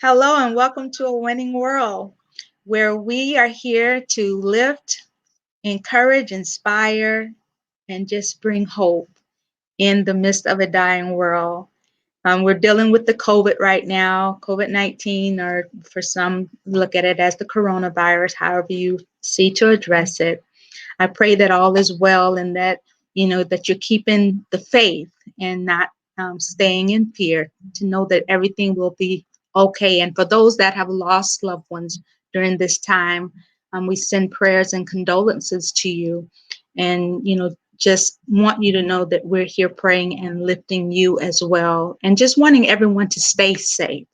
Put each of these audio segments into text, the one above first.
Hello and welcome to A Winning World, where we are here to lift, encourage, inspire, and just bring hope in the midst of a dying world. We're dealing with the COVID right now, COVID-19, or for some, look at it as the coronavirus, however you see to address it. I pray that all is well and that, that you're keeping the faith and not staying in fear, to know that everything will be okay. And for those that have lost loved ones during this time, we send prayers and condolences to you. And, just want you to know that we're here praying and lifting you as well. And just wanting everyone to stay safe.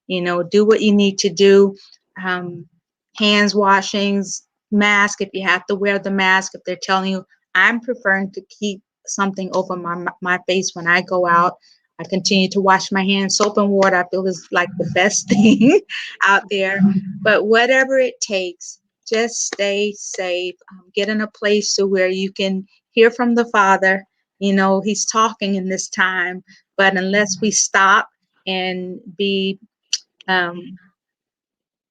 Do what you need to do. Hands washings, mask if you have to wear the mask. If they're telling you, I'm preferring to keep something over my face when I go out. I continue to wash my hands. Soap and water, I feel, is like the best thing out there. But whatever it takes, just stay safe. Get in a place to where you can hear from the Father. He's talking in this time. But unless we stop and be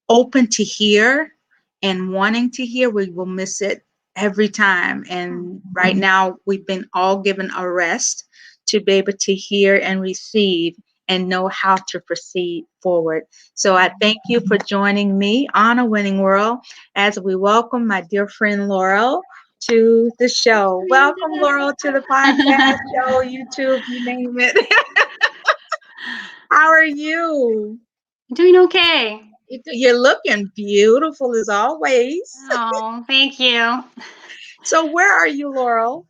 open to hear and wanting to hear, we will miss it every time. And right now, we've been all given a rest to be able to hear and receive and know how to proceed forward. So I thank you for joining me on A Winning World as we welcome my dear friend Laurel to the show. Welcome, Laurel, to the podcast show, YouTube, you name it. How are you? Doing okay. You're looking beautiful as always. Oh, thank you. So where are you, Laurel?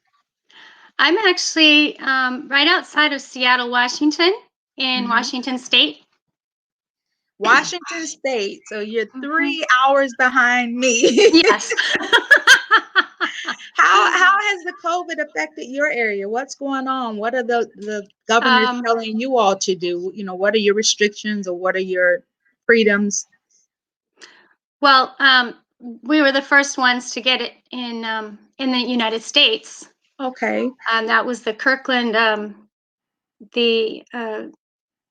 I'm actually right outside of Seattle, Washington, in Mhm. Washington State. Washington State. So you're Mhm. 3 hours behind me. Yes. How has the COVID affected your area? What's going on? What are the governors um, telling you all to do? What are your restrictions or what are your freedoms? well, we were the first ones to get it in the United States. Okay. That was the Kirkland, the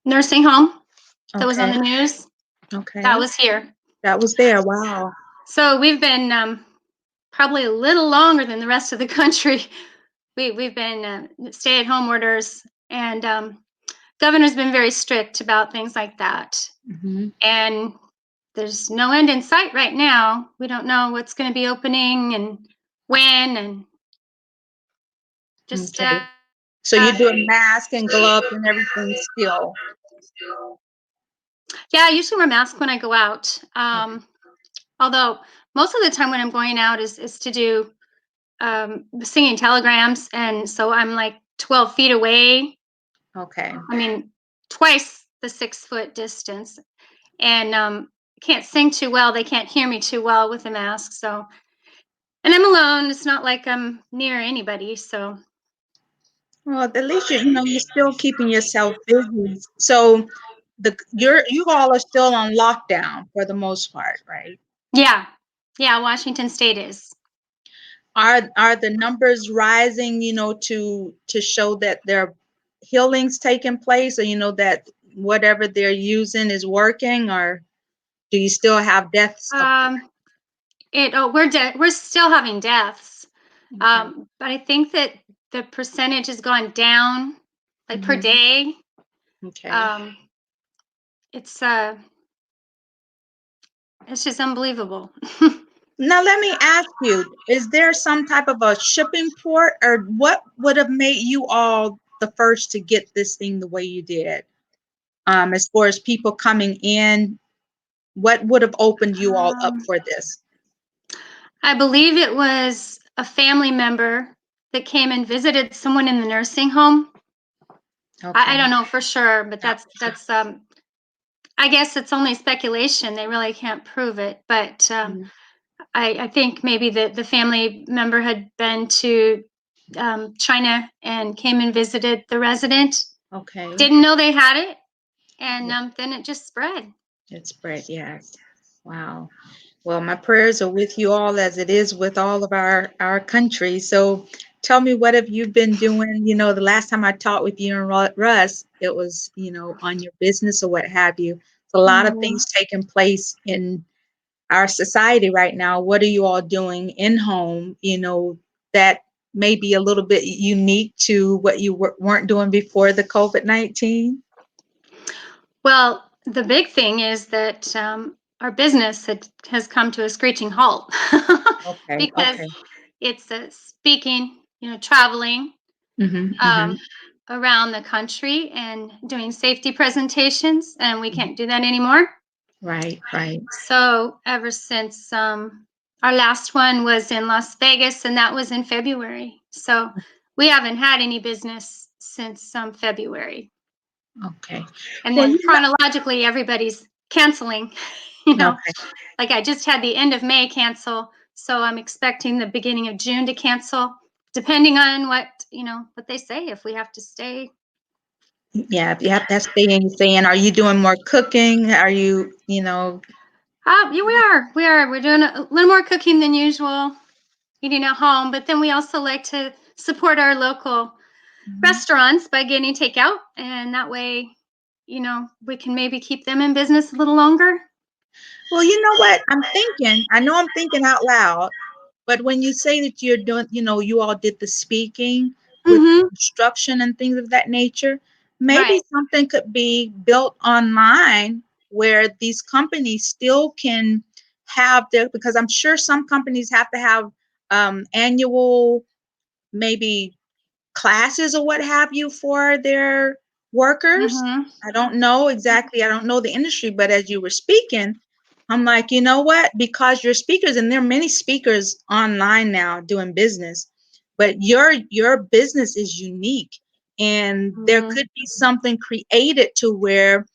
nursing home that was on Okay. the news. That Okay. was here. That was there. Wow. So we've been probably a little longer than the rest of the country. We've been stay-at-home orders, and governor's been very strict about things like that. Hmm. And there's no end in sight right now. We don't know what's going to be opening and when, and just Okay. So you're doing mask and gloves and everything still. yeah. I usually wear a mask when I go out. Okay. Although most of the time when I'm going out is to do singing telegrams, and so I'm like 12 feet away. Okay. I mean, twice the 6 foot distance, and can't sing too well. They can't hear me too well with the mask. So, and I'm alone. It's not like I'm near anybody. So, Well, at least you're still keeping yourself busy. So you all are still on lockdown for the most part, right? yeah, yeah. Washington State is. Are the numbers rising, to show that there are healings taking place, or that whatever they're using is working, or do you still have deaths occur? Um, we're still having deaths. Okay. But I think that the percentage has gone down, like per Hmm. day. Okay. Um, it's uh, it's just unbelievable. Now let me ask you, is there some type of a shipping port, or what would have made you all the first to get this thing the way you did? As far as people coming in, what would have opened you all up Um, for this? I believe it was a family member that came and visited someone in the nursing home. I Okay. don't know for sure, but Not that's for sure. that's I guess it's only speculation. They really can't prove it, but Mhm. I think maybe the family member had been to China and came and visited the resident. Okay. Didn't know they had it, and Yeah, then it just spread. it's spread. Yes. Wow. Well, my prayers are with you all as it is with all of our country. So tell me, what have you been doing? The last time I talked with you and Russ, it was, on your business or what have you. a lot of Mhm. things taking place in our society right now. What are you all doing in home, that may be a little bit unique to what you weren't doing before the COVID-19? Well, the big thing is that our business has come to a screeching halt Okay, because okay. it's speaking, traveling Mm-hmm, mm-hmm. um, around the country and doing safety presentations, and we can't do that anymore. Right, right. So ever since our last one was in Las Vegas, and that was in February. So we haven't had any business since February. Okay. And Well, then chronologically, everybody's canceling. okay. Like I just had the end of May cancel, so I'm expecting the beginning of June to cancel, depending on what they say, if we have to stay. Yeah, if you have to stay in, saying, are you doing more cooking? Are you? Yeah, we are. We are. We're doing a little more cooking than usual, eating at home, but then we also like to support our local Mhm. restaurants by getting takeout, and that way, we can maybe keep them in business a little longer. Well, you know what? I know I'm thinking out loud, but when you say that you're doing, you all did the speaking with Mm-hmm. instruction and things of that nature, maybe Right. something could be built online where these companies still can have because I'm sure some companies have to have annual, maybe classes or what have you for their workers. Mm-hmm. I don't know exactly. I don't know the industry, but as you were speaking, I'm like, you know what? Because you're speakers, and there are many speakers online now doing business, but your business is unique, and there Mm-hmm. could be something created to where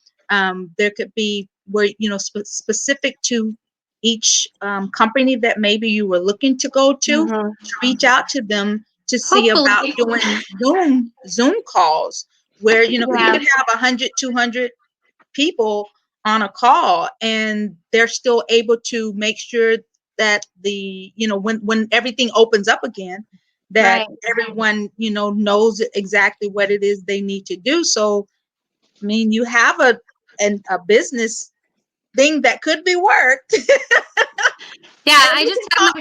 there could be where specific to each company that maybe you were looking to go to Mm-hmm. reach out to them to see about Hopefully. doing Zoom calls where because you Yeah. can have 100, 200 people on a call, and they're still able to make sure that when everything opens up again, that Right. everyone knows exactly what it is they need to do. So I mean, you have a business thing that could be worked. Yeah, And we can talk.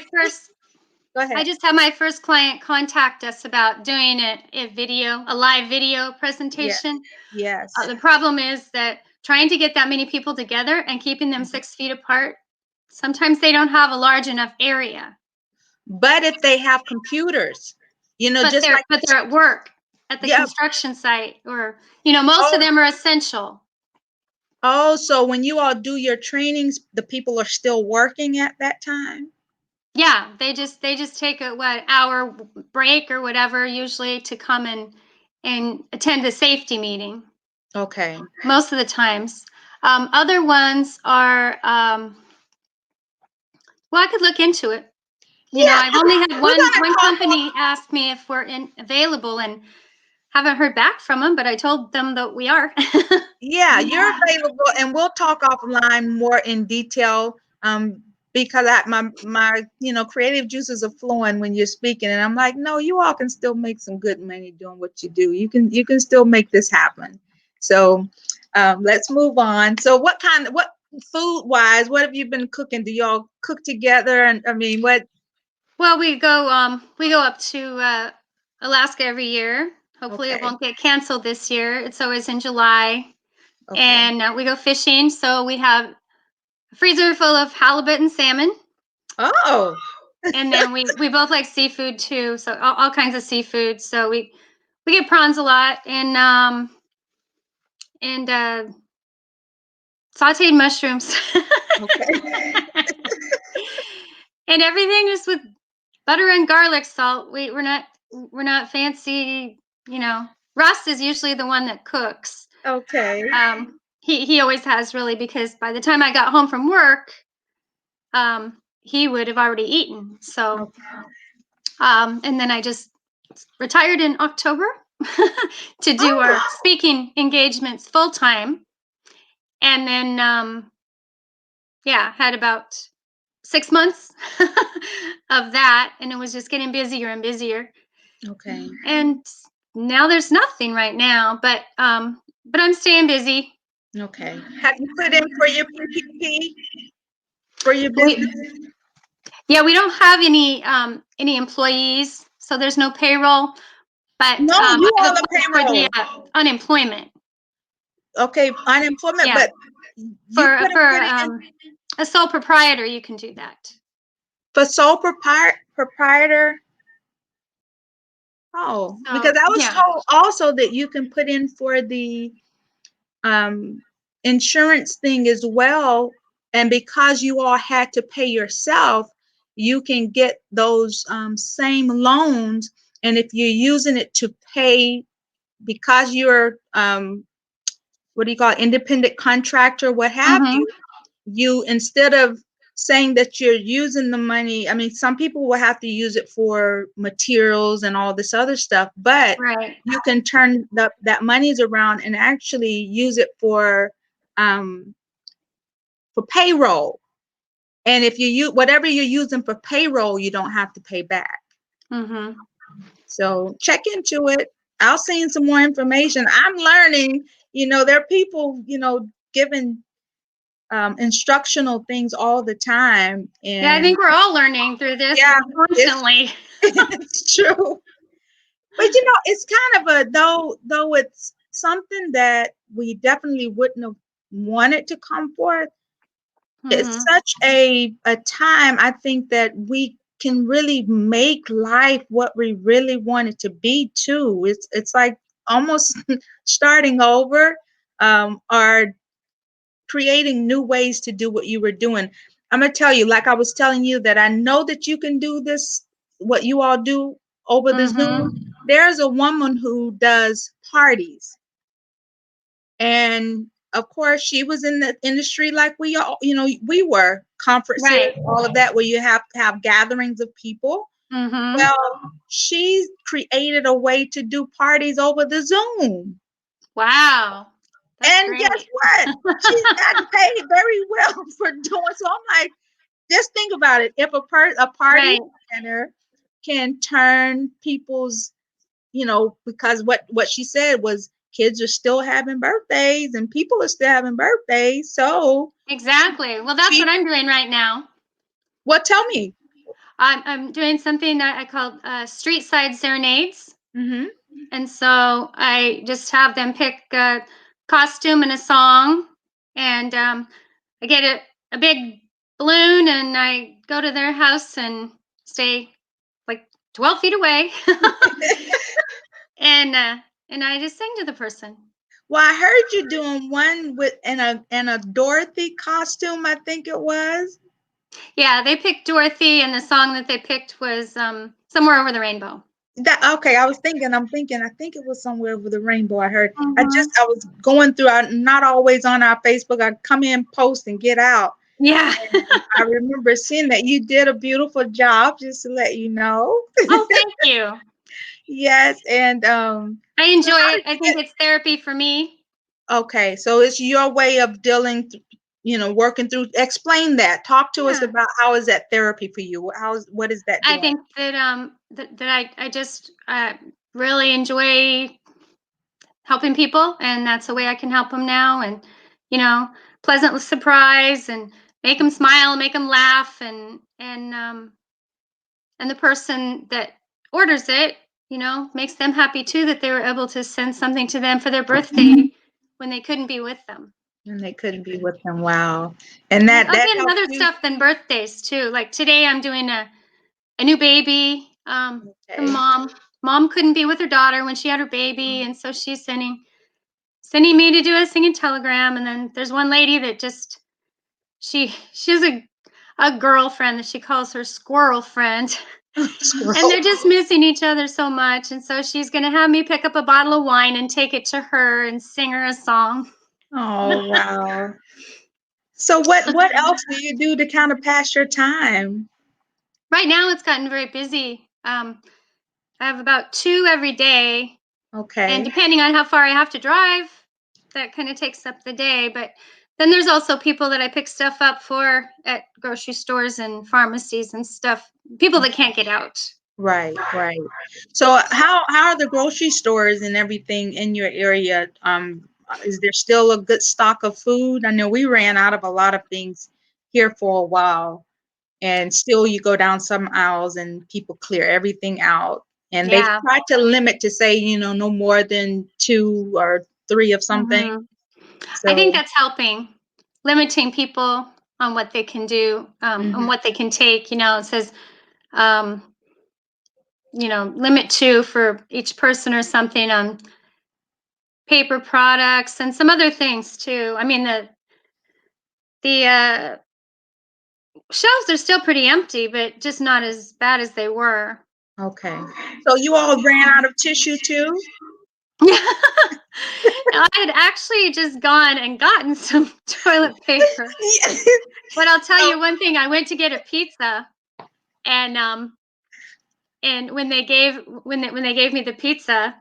Go I ahead. just had my first client contact us about doing a live video Yeah. presentation. Yes. The problem is that trying to get that many people together and keeping them 6 feet apart, sometimes they don't have a large enough area. But if they have computers, But just they're like but they're at work at the yeah. construction site, or most of Oh, them are essential. oh, so when you all do your trainings, the people are still working at that time? Yeah, they just take a hour break or whatever usually to come and attend the safety meeting. Okay. Most of the times, other ones are well, I could look into it. Yeah, I've only had we're one gonna one talk. company ask me if we're available, and haven't heard back from them, but I told them that we are. Yeah, you're available, and we'll talk offline more in detail. Because my creative juices are flowing when you're speaking, and I'm like, no, you all can still make some good money doing what you do. You can still make this happen. So, let's move on. So, what food wise, what have you been cooking? Do y'all cook together? And I mean, what? Well, we go up to Alaska every year. Hopefully, it Okay, won't get canceled this year. It's always in July, okay. and we go fishing. So we have a freezer full of halibut and salmon, Oh, and then we both like seafood too. So all kinds of seafood. So we get prawns a lot, and sautéed mushrooms. okay. And everything is with butter and garlic salt. We're not fancy, you know. Russ is usually the one that cooks. Okay. He always has, really, because by the time I got home from work, he would have already eaten. So Okay. and then I just retired in October to do Oh, our speaking engagements full time, and then yeah, had about 6 months of that, and it was just getting busier and busier. okay. And now there's nothing right now, but I'm staying busy. Okay. Have you put in for your PPP for your We, business? yeah, we don't have any employees, so there's no payroll. But No, you I've all the applied for the payroll. unemployment. Okay, unemployment, Yeah, but you couldn't for put it in a sole proprietor, you can do that. for sole proprietor. Oh, So because I was yeah. told also that you can put in for the um, insurance thing as well. And because you all had to pay yourself, you can get those same loans. And if you're using it to pay, because you're what do you call it, independent contractor, what have Mm-hmm. you, you instead of saying that you're using the money, I mean, some people will have to use it for materials and all this other stuff, but Right. you can turn that monies around and actually use it um, for payroll. And if you use whatever you're using for payroll, you don't have to pay back. Mm-hmm. So check into it. I'll send some more information. I'm learning. There are people, giving instructional things all the time, Yeah, I and think we're all learning through this yeah, it's constantly. it's true. But it's kind of though it's something that we definitely wouldn't have wanted to come forth. It's Mm-hmm. such a time, I think, that we can really make life what we really want it to be too. It's like almost starting over, or creating new ways to do what you were doing. I'm gonna tell you, like I was telling you, that I know that you can do this, what you all do over the Zoom. Mm-hmm. There's a woman who does parties, and of course, she was in the industry like we all, we were, conferences, Right. all of that, where you have to have gatherings of people. Mm-hmm. Well, she's created a way to do parties over the Zoom. Wow. That's And guess great. what? She's gotten paid very well for doing so. I'm like, just think about it. If a party Right. planner can turn people's, because what she said was kids are still having birthdays and people are still having birthdays. So Exactly. Well, that's what she I'm doing right now. well, tell me. I'm doing something that I call street side serenades. Mm-hmm. And so I just have them pick a costume and a song, and I get a big balloon, and I go to their house and stay like 12 feet away, and uh, and I just sing to the person. Well, I heard you doing one with in a Dorothy costume, I think it was. Yeah, they picked Dorothy, and the song that they picked was "Somewhere Over the Rainbow." That okay, I'm thinking, I think it was somewhere over the rainbow. I heard. Hmm. I was going through. I'm not always on our Facebook. I come in, post, and get out. Yeah. And I remember seeing that you did a beautiful job. Just to let you know. Oh, thank you. Yes, and I so enjoy how it. did I you think it's therapy for me. okay, so it's your way of dealing, working through. Explain that. Talk to us Yeah. about how is that therapy for you? What is that I doing? think that I just really enjoy helping people, and that's the way I can help them now. And you know, pleasant surprise, and make them smile, make them laugh, and the person that orders it, makes them happy too that they were able to send something to them for their birthday when they couldn't be with them. And they couldn't be with them. Wow, and And that I'll get helps other you. stuff than birthdays too. Like today, I'm doing a new baby. The Okay. mom couldn't be with her daughter when she had her baby, and so she's sending me to do a singing telegram. And then there's one lady that just she has a girlfriend that she calls her squirrel friend, and Squirrel. they're just missing each other so much. And so she's gonna have me pick up a bottle of wine and take it to her and sing her a song. Oh, wow. So what else do you do to kind of pass your time? Right now, it's gotten very busy. I have about two every day. And Okay. depending on how far I have to drive, that kind of takes up the day. But then there's also people that I pick stuff up for at grocery stores and pharmacies and stuff. People that can't get out. Right, right. So how are the grocery stores and everything in your area? Is there still a good stock of food? I know we ran out of a lot of things here for a while, and still you go down some aisles and people clear everything out. And they've Yeah. tried to limit to say, no more than 2 or 3 of something. Hmm. I think So, that's helping, limiting people on what they can do, on mhm, what they can take. It says, um, limit 2 for each person or something on paper products and some other things too. I mean, the shelves are still pretty empty, but just not as bad as they were. okay. So you all ran out of tissue too? I had actually just gone and gotten some toilet paper. But I'll tell So you one thing, I went to get a pizza, and when they gave me the pizza,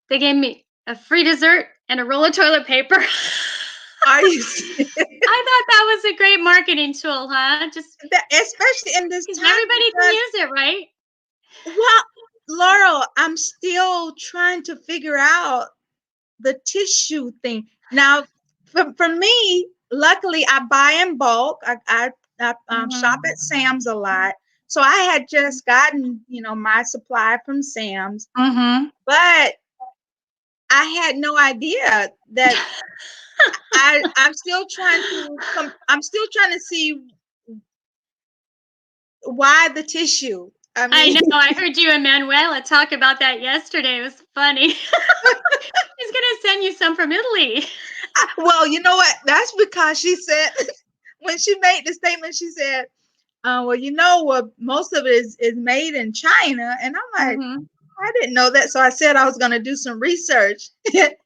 they gave me a free dessert and a roll of toilet paper. are you serious? I thought that was a great marketing tool, huh? Just Especially in this 'cause time, everybody can because, use it, right? well, Laurel, I'm still trying to figure out the tissue thing. Now, for me, luckily, I buy in bulk. I shop Mhm. at Sam's a lot. So I had just gotten, my supply from Sam's, Mhm. but I had no idea that I'm still trying to see why the tissue. I I mean, know. I heard you and Manuela talk about that yesterday. It was funny. She's gonna send you some from Italy. well, you know what? That's because she said when she made the statement, she said, well, what most of it is made in China. And I'm like, Mhm. I didn't know that. So I said I was going to do some research.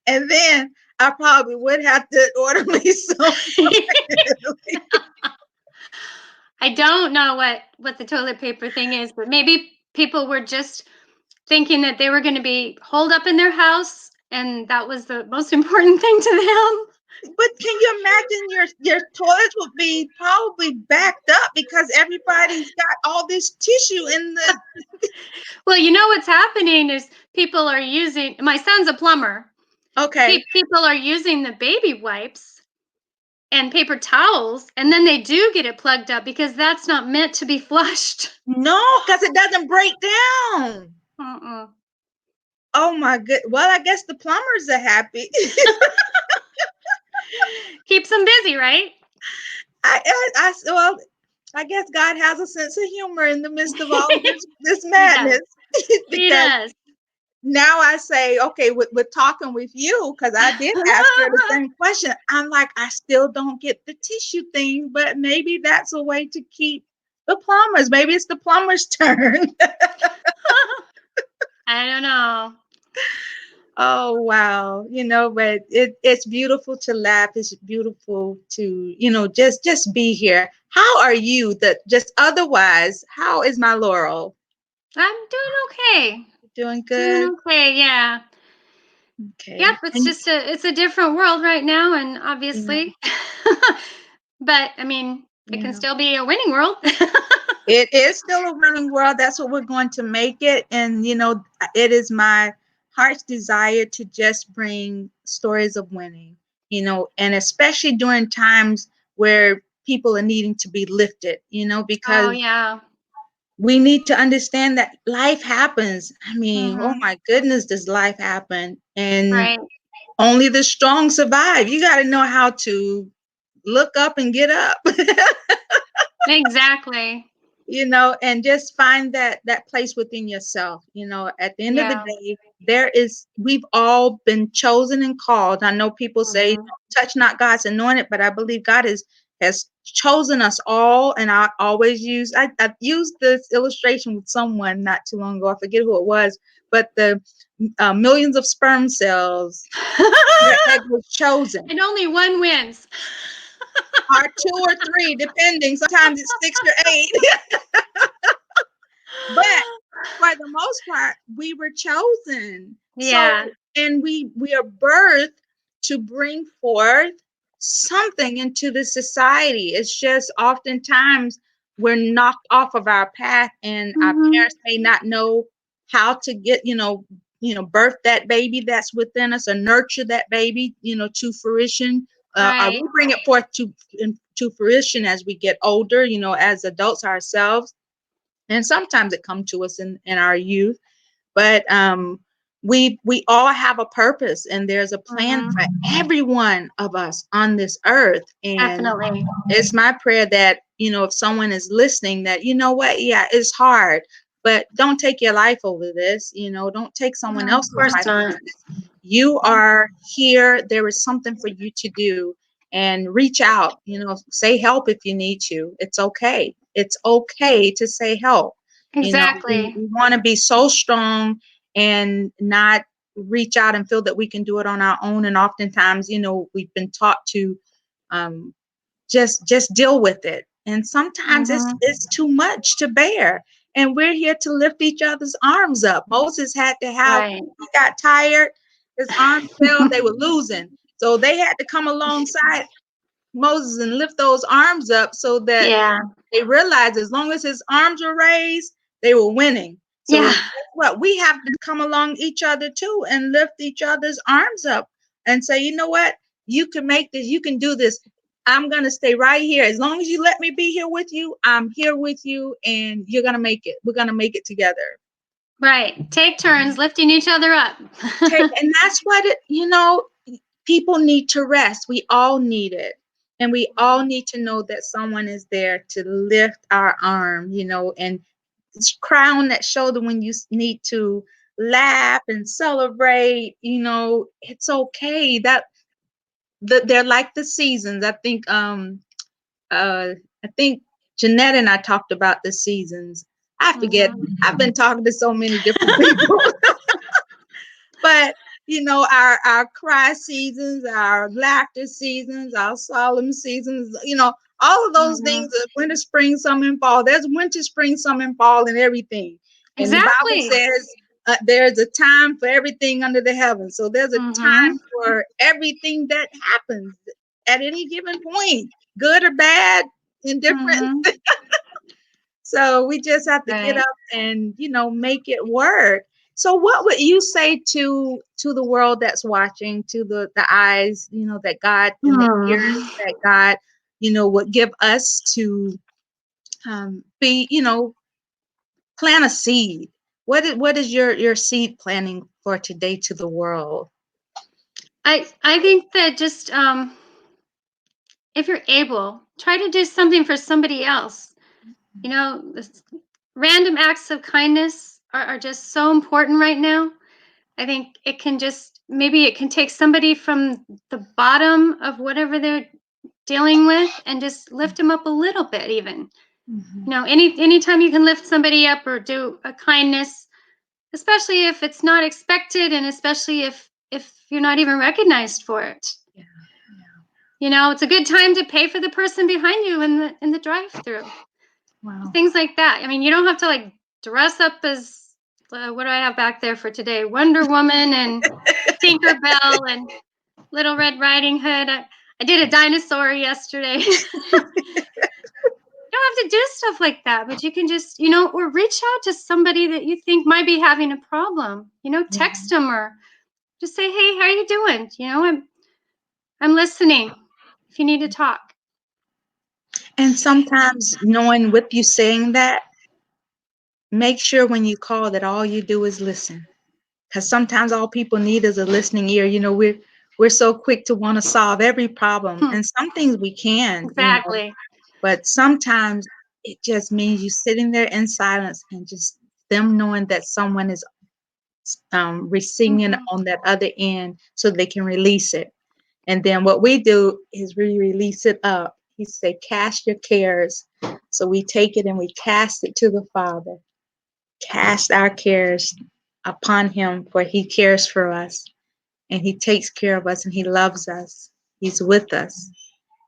And then I probably would have to order me some. I don't know what the toilet paper thing is, but maybe people were just thinking that they were going to be holed up in their house, and that was the most important thing to them. But can you imagine your toilets would be probably backed up because everybody's got all this tissue in the. Well, what's happening is people are using. My son's a plumber. Okay. People are using the baby wipes and paper towels, and then they do get it plugged up because that's not meant to be flushed. No, because it doesn't break down. Mm-mm. Oh my good. Well, I guess the plumbers are happy. Keeps them busy, right? Well, I guess God has a sense of humor in the midst of all of this He does. madness. He Because does. now I say, okay, with talking with you, because I did ask her the same question. I'm like, I still don't get the tissue thing, but maybe that's a way to keep the plumbers. Maybe it's the plumber's turn. I don't know. Oh wow, but it's beautiful to laugh. It's beautiful to, just be here. How are you? That just otherwise, how is my Laurel? I'm doing okay. Doing Doing good? okay, yeah. Yep, Okay. it's And just it's a different world right now, and yeah, obviously. But I mean, it can yeah. still be a winning world. It is still a winning world. That's what we're going to make it. And it is my heart's desire to just bring stories of winning, and especially during times where people are needing to be lifted, Oh, because yeah. we need to understand that life happens. I mean, oh Mhm. my goodness, does life happen? And Right. only the strong survive. You got to know how to look up and get up. Exactly. And just find that place within yourself. At the end of the Yeah. day, we've all been chosen and called. I know people say Mhm. touch not God's anointed, but I believe God has chosen us all. And I used this illustration with someone not too long ago. I forget who it was, but the millions of sperm cells, your egg was chosen, And only one wins. or 2 or 3, depending. Sometimes it's 6 or 8. But for the most part, we were chosen. Yeah. So, and we are birthed to bring forth something into the society. It's just oftentimes we're knocked off of our path, and our Mhm. parents may not know how to birth that baby that's within us, or nurture that baby, to fruition. We Right. bring it forth to fruition as we get older, as adults ourselves. And sometimes it comes to us in our youth. But we all have a purpose, and there's a plan Mm-hmm. for every one of us on this earth. And Definitely. it's my prayer that, if someone is listening, that, what, yeah, it's hard, but don't take your life over this. Don't take someone No, of else's course life over not. this. You are here. There is something for you to do, and reach out, say help if you need to. It's okay. It's okay to say help. We Exactly. want to be so strong and not reach out and feel that we can do it on our own. And oftentimes, we've been taught to um, just deal with it. And sometimes it's Mm-hmm. it's too much to bear. And we're here to lift each other's arms up. Moses had to have, Right. he got tired, his arms fell, they were losing. So they had to come alongside Moses and lift those arms up, so that Yeah. they realized as long as his arms were raised, they were winning. So Yeah. guess what? We have to come along each other too and lift each other's arms up and say, you know what? You can make this. You can do this. I'm going to stay right here. As long as you let me be here with you, I'm here with you, and you're going to make it. We're going to make it together. Right. Take turns lifting each other up. And that's what people need to rest. We all need it. And we all need to know that someone is there to lift our arm, and cry on that shoulder when you need to laugh and celebrate. It's okay. They're like the seasons. I think Jeanette and I talked about the seasons. I forget. Mm-hmm. I've been talking to so many different people. But our cry seasons, our laughter seasons, our solemn seasons, all of those Mm-hmm. things, winter, spring, summer, and fall. There's winter, spring, summer, and fall in everything. And the Bible Exactly. says there's a time for everything under the heavens. So there's a Mm-hmm. time for everything that happens at any given point, good or bad, indifferent. Mm-hmm. So we just have to get Right. up and, make it work. So what would you say to the world that's watching, to the eyes, that God, and the ears Hmm. that God, would give us to be, plant a seed? What is your seed planting for today to the world? I think that just if you're able, try to do something for somebody else. This random acts of kindness are just so important right now. I think it can just maybe it can take somebody from the bottom of whatever they're dealing with and just lift them up a little bit even. Mhm. Anytime you can lift somebody up or do a kindness, especially if it's not expected and especially if you're not even recognized for it. Yeah, yeah. It's a good time to pay for the person behind you in the drive-through. Wow. Things like that. I mean, you don't have to like dress up as what do I have back there for today? Wonder Woman and Tinkerbell and Little Red Riding Hood. I did a dinosaur yesterday. You don't have to do stuff like that, but you can just, or reach out to somebody that you think might be having a problem. Yeah. Text them or just say, "Hey, how are you doing? I'm listening. If you need to talk." And sometimes, knowing with you saying that, make sure when you call that all you do is listen, because sometimes all people need is a listening ear. We're so quick to want to solve every problem, Hmm, and some things we can, exactly. but sometimes it just means you sitting there in silence and just them knowing that someone is receiving Hmm. on that other end, so they can release it. And then what we do is we release it up. He said, "Cast your cares." So we take it and we cast it to the Father. Cast our cares upon him, for he cares for us, and he takes care of us, and he loves us. He's with us.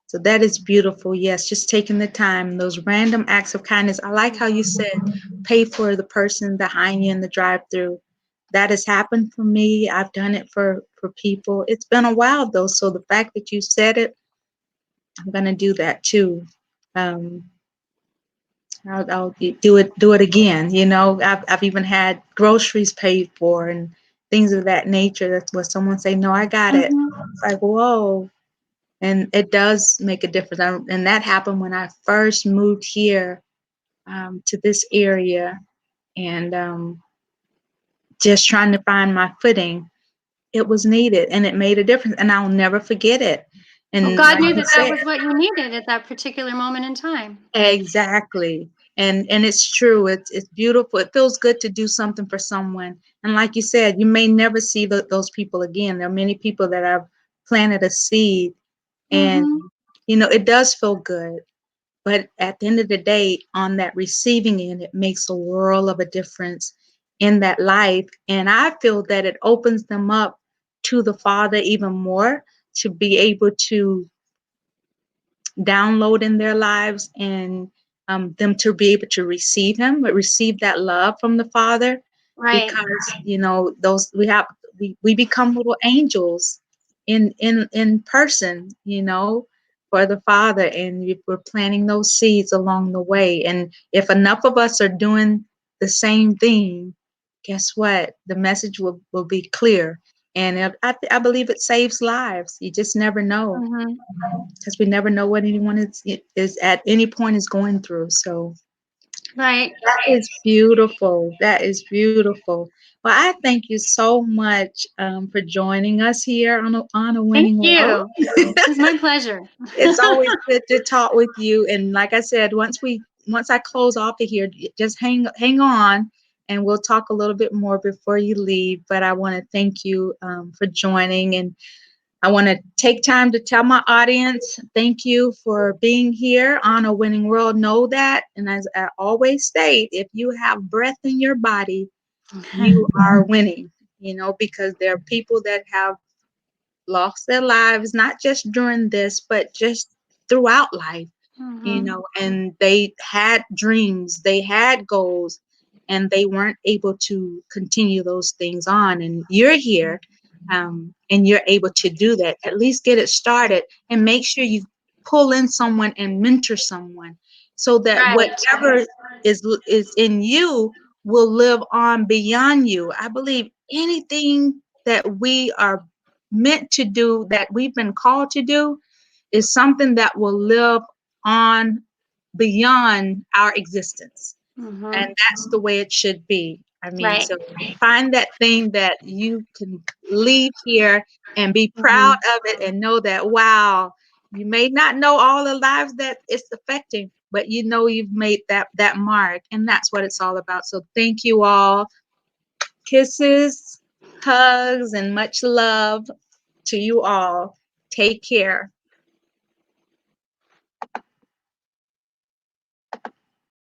So that is beautiful. Yes, just taking the time, those random acts of kindness. I like how you said, pay for the person behind you in the drive-through. That has happened for me. I've done it for people. It's been a while though, so the fact that you said it, I'm gonna do that too. Um, I'll do it again. I've even had groceries paid for, and things of that nature. That's what someone say, no, I got it. Mhm. It's like, whoa. And it does make a difference. And that happened when I first moved here to this area, and just trying to find my footing. It was needed, and it made a difference, and I'll never forget it. Well, And God like knew you that that said, was what you needed at that particular moment in time. exactly. And it's true. It's beautiful. It feels good to do something for someone. And like you said, you may never see those people again. There are many people that have planted a seed, and Mhm. it does feel good. But at the end of the day, on that receiving end, it makes a world of a difference in that life. And I feel that it opens them up to the Father even more, to be able to download in their lives, and them to be able to receive Him, but receive that love from the Father, Right. because those we become little angels in person, for the Father, and we're planting those seeds along the way. And if enough of us are doing the same thing, guess what? The message will be clear, and I believe it saves lives. You just never know, Mhm. because we never know what anyone is at any point is going through. So Right. that is beautiful. That is beautiful. Well, I thank you so much for joining us here on a Thank winning world. you. It was my pleasure. It's always good to talk with you. And like I said, once I close off of here, just hang on, and we'll talk a little bit more before you leave. But I want to thank you for joining, and I want to take time to tell my audience, thank you for being here on A Winning World. Know that, and as I always state, if you have breath in your body, you are winning, because there are people that have lost their lives, not just during this, but just throughout life, Mhm. and they had dreams, they had goals, and they weren't able to continue those things on. And you're here, and you're able to do that. At least get it started, and make sure you pull in someone and mentor someone, so that Right. whatever is in you will live on beyond you. I believe anything that we are meant to do, that we've been called to do, is something that will live on beyond our existence. And Mhm. that's the way it should be. I mean, Right. so find that thing that you can leave here and be proud Mhm. of it, and know that, wow, you may not know all the lives that it's affecting, but you've made that mark. And that's what it's all about. So thank you all. Kisses, hugs, and much love to you all. Take care.